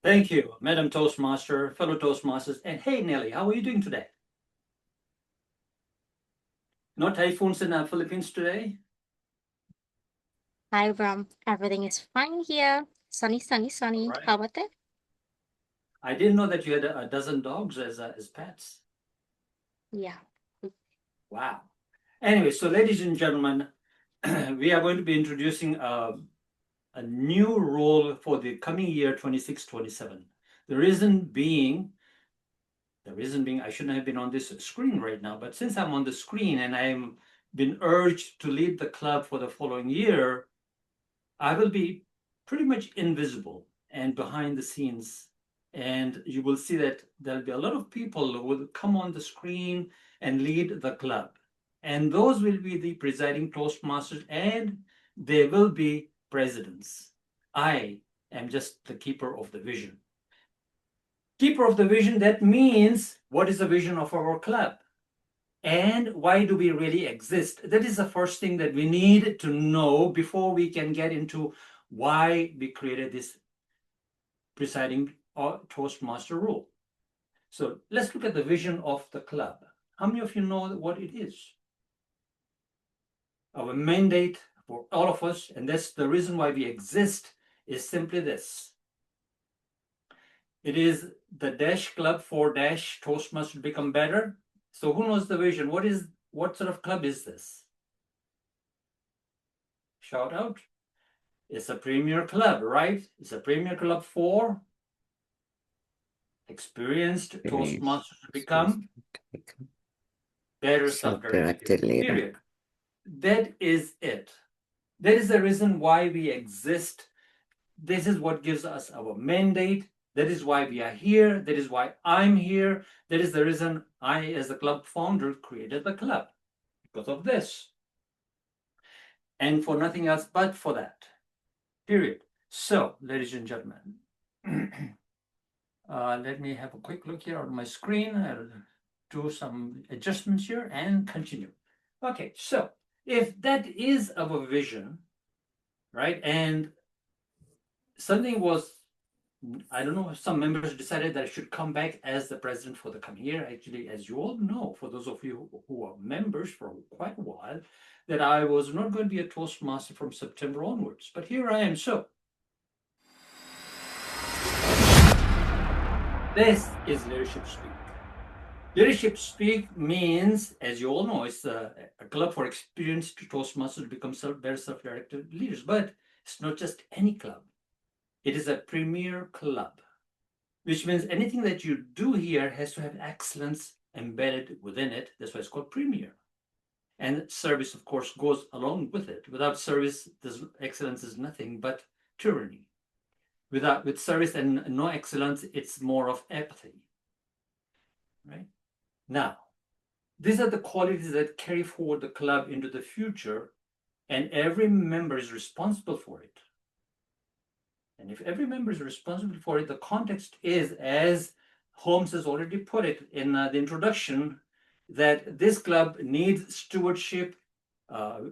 Thank you, Madam Toastmaster, fellow Toastmasters, and hey, Nelly, how are you doing today? No typhoons in the Philippines today? Hi, Bram. Everything is fine here. Sunny, sunny, All sunny. right. How about it? I didn't know that you had a dozen dogs as pets. Yeah. Wow. Anyway, so ladies and gentlemen, we are going to be introducing a new role for the coming year 26-27. The reason being, I shouldn't have been on this screen right now, but since I'm on the screen and I'm been urged to lead the club for the following year, I will be pretty much invisible and behind the scenes. And you will see that there'll be a lot of people who will come on the screen and lead the club. And those will be the presiding Toastmasters and they will be presidents. I am just the keeper of the vision. Keeper of the vision, that means what is the vision of our club? And why do we really exist? That is the first thing that we need to know before we can get into why we created this presiding or Toastmaster rule. So let's look at the vision of the club. How many of you know what it is? Our mandate for all of us, and that's the reason why we exist, is simply this. It is the Dash Club for Dash Toastmasters become better. So who knows the vision? What sort of club is this? Shout out. It's a premier club, right? It's a premier club for experienced Experience, Toastmasters to experience, become better self-directed self-directed leaders, leader. period. That is it. That is the reason why we exist. This is what gives us our mandate. That is why we are here. That is why I'm here. That is the reason I, as the club founder, created the club. Because of this. And for nothing else but for that. Period. So, ladies and gentlemen, let me have a quick look here on my screen. I'll do some adjustments here and continue. Okay, so if that is our vision, right, and something was, I don't know, some members decided that I should come back as the president for the coming year. Actually, as you all know, for those of you who are members for quite a while, that I was not going to be a Toastmaster from September onwards. But here I am. So this is leadership speak. Leadership speak means, as you all know, it's a club for experienced Toastmasters to become better self-directed leaders. But it's not just any club. It is a premier club, which means anything that you do here has to have excellence embedded within it. That's why it's called premier. And service, of course, goes along with it. Without service, excellence is nothing but tyranny. With service and no excellence, it's more of apathy. Right? Now, these are the qualities that carry forward the club into the future, and every member is responsible for it. And if every member is responsible for it, the context is, as Holmes has already put it in the introduction, that this club needs stewardship,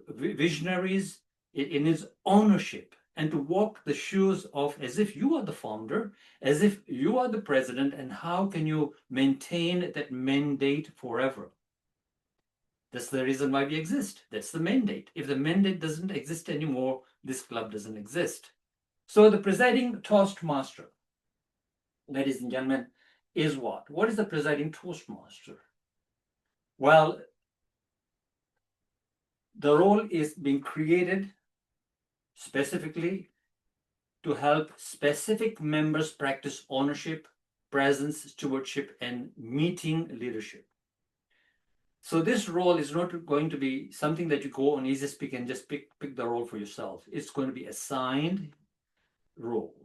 visionaries in its ownership, and to walk the shoes of as if you are the founder, as if you are the president, and how can you maintain that mandate forever? That's the reason why we exist. That's the mandate. If the mandate doesn't exist anymore, this club doesn't exist. So the presiding Toastmaster, ladies and gentlemen, is what? What is the presiding Toastmaster? Well, the role is being created specifically to help specific members practice ownership, presence, stewardship, and meeting leadership. So this role is not going to be something that you go on Easy Speak and just pick the role for yourself. It's going to be assigned role.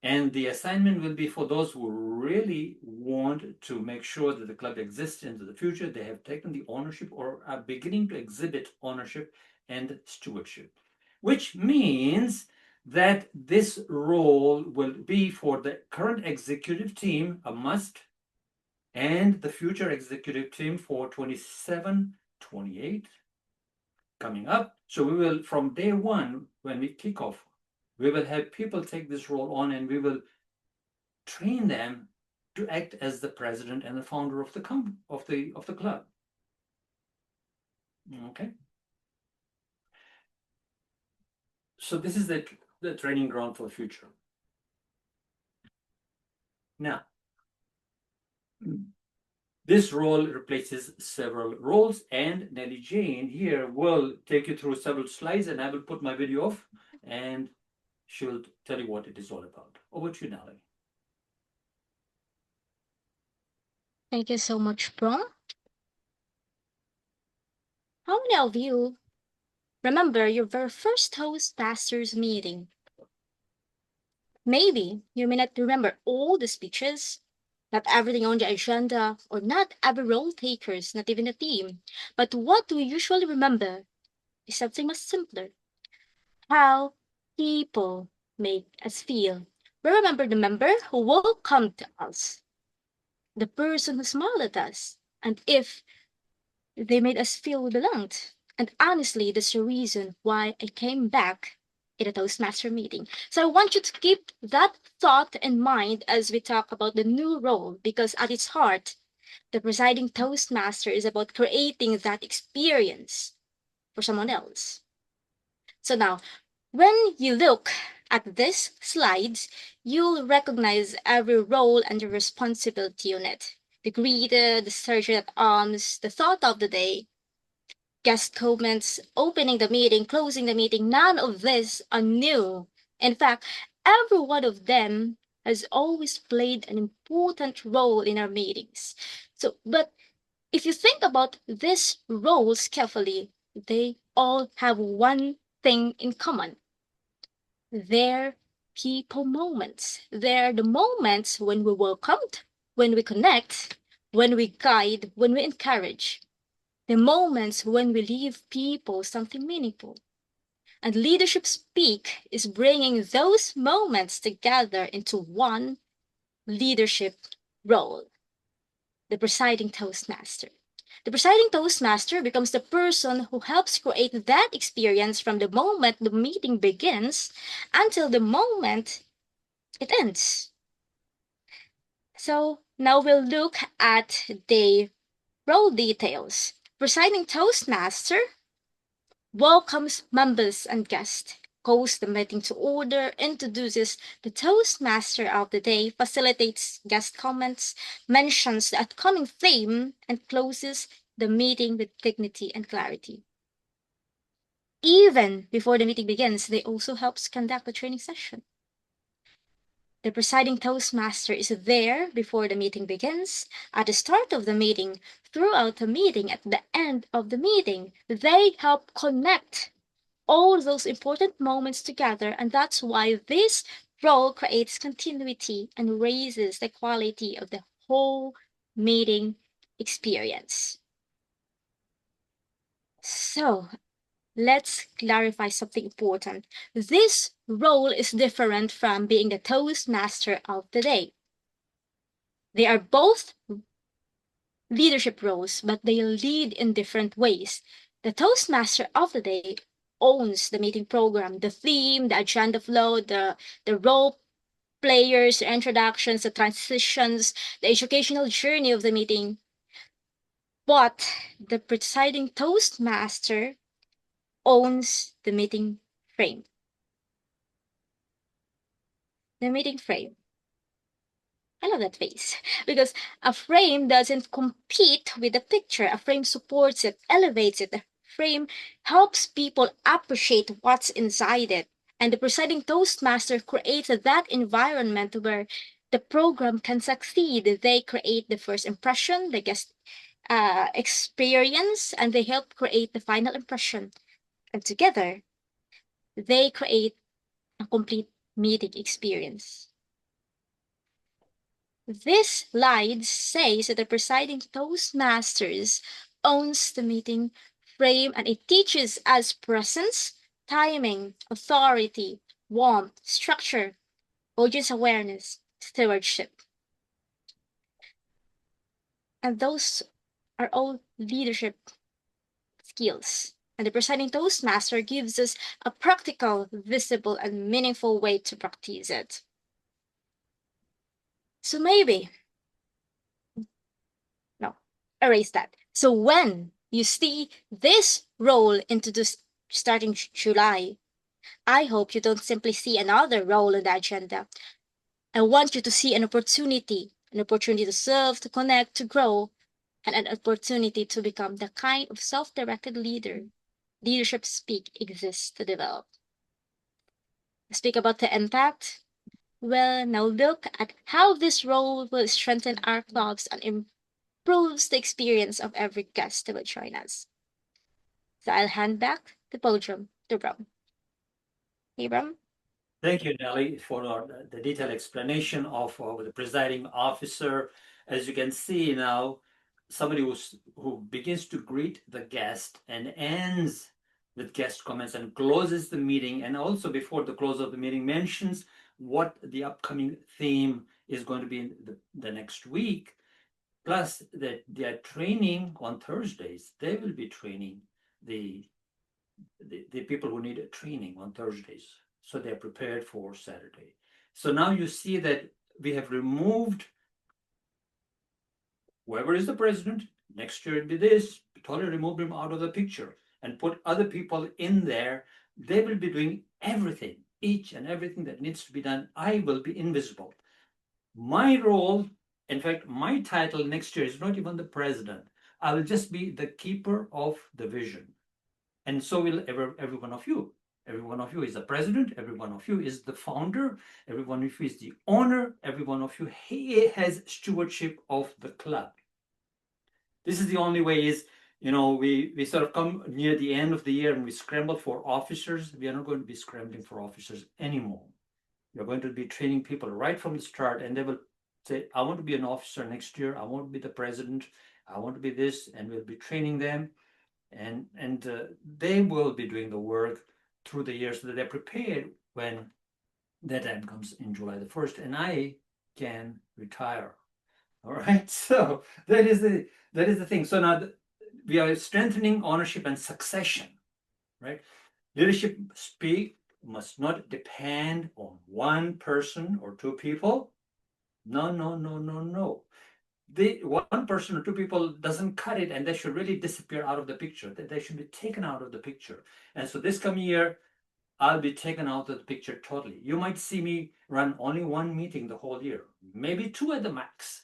And the assignment will be for those who really want to make sure that the club exists into the future. They have taken the ownership or are beginning to exhibit ownership and stewardship, which means that this role will be for the current executive team a must, and the future executive team for 27, 28 coming up. So we will, from day one, when we kick off, we will have people take this role on, and we will train them to act as the president and the founder of the club. Okay. So this is the training ground for the future. Now, this role replaces several roles, and Nelly Jane here will take you through several slides, and I will put my video off, and she will tell you what it is all about. Over to you, Nelly. Thank you so much, Bro. How many of you remember your very first Toastmasters meeting? Maybe you may not remember all the speeches, not everything on the agenda, or not every role takers, not even the theme. But what we usually remember is something much simpler. How people make us feel. We remember the member who welcomed us, the person who smiled at us, and if they made us feel we belonged. And honestly, that's the reason why I came back in a Toastmaster meeting. So I want you to keep that thought in mind as we talk about the new role, because at its heart, the presiding Toastmaster is about creating that experience for someone else. So now, when you look at these slides, you'll recognize every role and the responsibility on it. The greeter, the sergeant at arms, the thought of the day, guest comments, opening the meeting, closing the meeting, none of this are new. In fact, every one of them has always played an important role in our meetings. But if you think about these roles carefully, they all have one thing in common. They're people moments. They're the moments when we welcomed, when we connect, when we guide, when we encourage. The moments when we leave people something meaningful. And leadership speak is bringing those moments together into one leadership role, the presiding Toastmaster. The presiding Toastmaster becomes the person who helps create that experience from the moment the meeting begins until the moment it ends. So now we'll look at the role details. Presiding Toastmaster welcomes members and guests, calls the meeting to order, introduces the Toastmaster of the day, facilitates guest comments, mentions the upcoming theme, and closes the meeting with dignity and clarity. Even before the meeting begins, they also helps conduct the training session. The presiding Toastmaster is there before the meeting begins, at the start of the meeting, throughout the meeting, at the end of the meeting. They help connect all those important moments together, and that's why this role creates continuity and raises the quality of the whole meeting experience. So, let's clarify something important. This role is different from being the Toastmaster of the day. They are both leadership roles, but they lead in different ways. The Toastmaster of the day owns the meeting program, the theme, the agenda flow, the role players, the introductions, the transitions, the educational journey of the meeting. But the presiding Toastmaster owns the meeting frame. The meeting frame. I love that face because a frame doesn't compete with the picture. A frame supports it, elevates it. A frame helps people appreciate what's inside it. And the presiding Toastmaster creates that environment where the program can succeed. They create the first impression, the guest experience, and they help create the final impression. And together, they create a complete meeting experience. This slide says that the presiding Toastmasters owns the meeting frame, and it teaches us presence, timing, authority, warmth, structure, audience awareness, stewardship. And those are all leadership skills. And the presiding Toastmaster gives us a practical, visible, and meaningful way to practice it. So maybe, no, erase that. So when you see this role introduced starting July, I hope you don't simply see another role in the agenda. I want you to see an opportunity to serve, to connect, to grow, and an opportunity to become the kind of self-directed leader leadership speak exists to develop. Speak about the impact. Well, now look at how this role will strengthen our clubs and improves the experience of every guest that will join us. So I'll hand back the podium to Bram. Hey, Bram. Thank you, Nelly, for the detailed explanation of the presiding officer. As you can see now, somebody who begins to greet the guest and ends with guest comments and closes the meeting, and also before the close of the meeting mentions what the upcoming theme is going to be in the next week. Plus, that they are training on Thursdays. They will be training the people who need a training on Thursdays, so they're prepared for Saturday. So now you see that we have removed whoever is the president. Next year it'll be this. We totally removed him out of the picture and put other people in there. They will be doing everything, each and everything that needs to be done. I will be invisible. My role, in fact, my title next year is not even the president. I will just be the keeper of the vision. And so will every one of you. Every one of you is the president. Every one of you is the founder. Every one of you is the owner. Every one of you has stewardship of the club. This is the only way is, we sort of come near the end of the year and we scramble for officers. We are not going to be scrambling for officers anymore. We're going to be training people right from the start, and they will say, I want to be an officer next year. I want to be the president. I want to be this, and we'll be training them. And they will be doing the work through the year so that they're prepared when that time comes in July the 1st, and I can retire. All right, so that is the thing. So now we are strengthening ownership and succession, right? Leadership speak must not depend on one person or two people. No, no, no, no, no. The one person or two people doesn't cut it, and they should really disappear out of the picture. They should be taken out of the picture. And so this coming year, I'll be taken out of the picture totally. You might see me run only one meeting the whole year, maybe two at the max.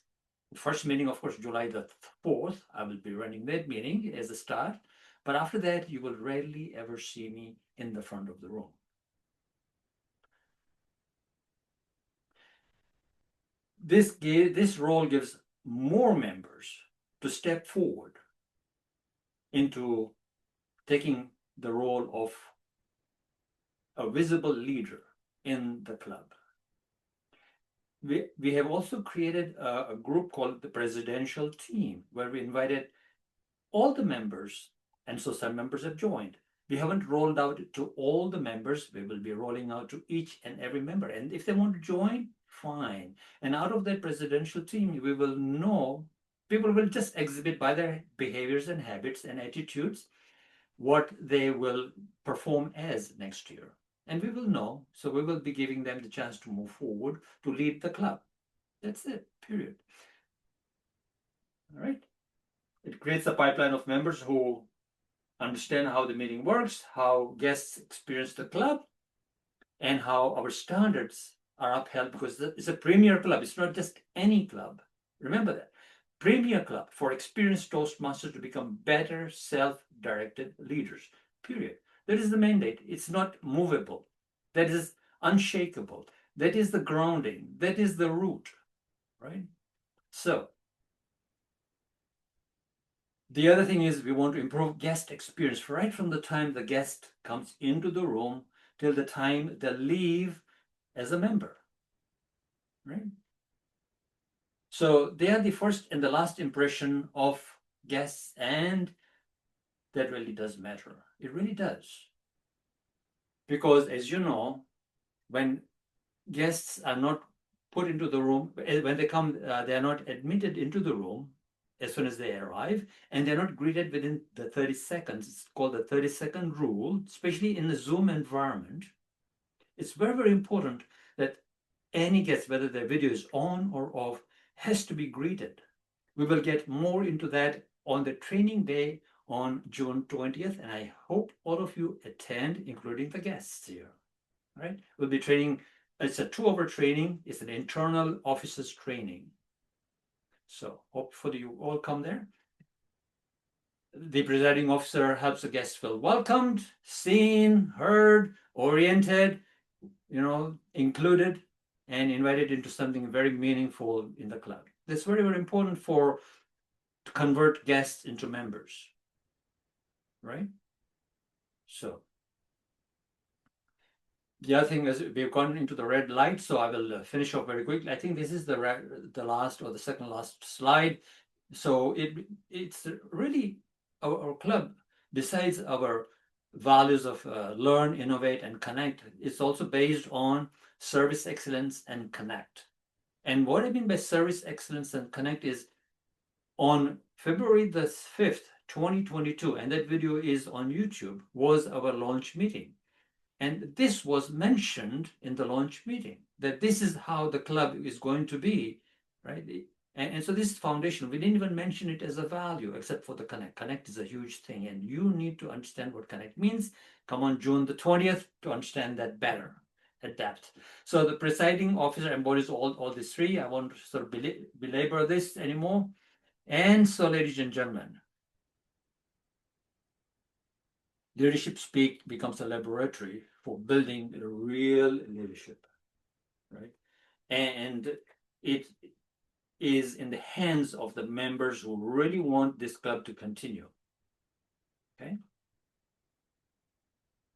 First meeting, of course, July the 4th, I will be running that meeting as a start. But after that, you will rarely ever see me in the front of the room. This role gives more members to step forward into taking the role of a visible leader in the club. We have also created a group called the Presidential Team, where we invited all the members, and so some members have joined. We haven't rolled out to all the members. We will be rolling out to each and every member. And if they want to join, fine. And out of that presidential team, we will know, people will just exhibit by their behaviors and habits and attitudes what they will perform as next year. And we will know, so we will be giving them the chance to move forward to lead the club. That's it, period. All right. It creates a pipeline of members who understand how the meeting works, how guests experience the club, and how our standards are upheld, because it's a premier club. It's not just any club. Remember that. Premier club for experienced Toastmasters to become better self-directed leaders, period. That is the mandate. It's not movable. That is unshakable. That is the grounding. That is the root, right? So the other thing is we want to improve guest experience right from the time the guest comes into the room till the time they leave as a member, right? So they are the first and the last impression of guests, and that really does matter. It really does. Because as you know, when guests are not put into the room, when they come, they are not admitted into the room as soon as they arrive, and they're not greeted within the 30 seconds. It's called the 30-second rule, especially in the Zoom environment. It's very, very important that any guest, whether their video is on or off, has to be greeted. We will get more into that on the training day on June 20th, and I hope all of you attend, including the guests here. All right, we'll be training. It's a 2-hour training. It's an internal officers training. So hopefully you all come there. The presiding officer helps the guests feel welcomed, seen, heard, oriented, included, and invited into something very meaningful in the club. That's very, very important to convert guests into members, right? So the other thing is we've gone into the red light, so I will finish off very quickly. I think this is the last or the second last slide. So it's really our club, besides our values of learn, innovate, and connect, it's also based on service excellence and connect. And what I mean by service excellence and connect is on February the 5th, 2022, and that video is on YouTube, was our launch meeting. And this was mentioned in the launch meeting, that this is how the club is going to be, right? And so this is foundation. We didn't even mention it as a value, except for the connect. Connect is a huge thing, and you need to understand what connect means. Come on June the 20th to understand that better, adapt. So the presiding officer embodies all these three. I won't sort of belabor this anymore. And so, ladies and gentlemen, Leadership Speak becomes a laboratory for building real leadership, right? And it is in the hands of the members who really want this club to continue, okay?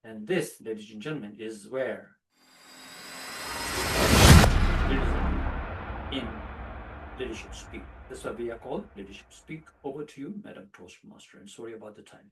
And this, ladies and gentlemen, is where in Leadership Speak. That's why we are called Leadership Speak. Over to you, Madam Toastmaster, and sorry about the time.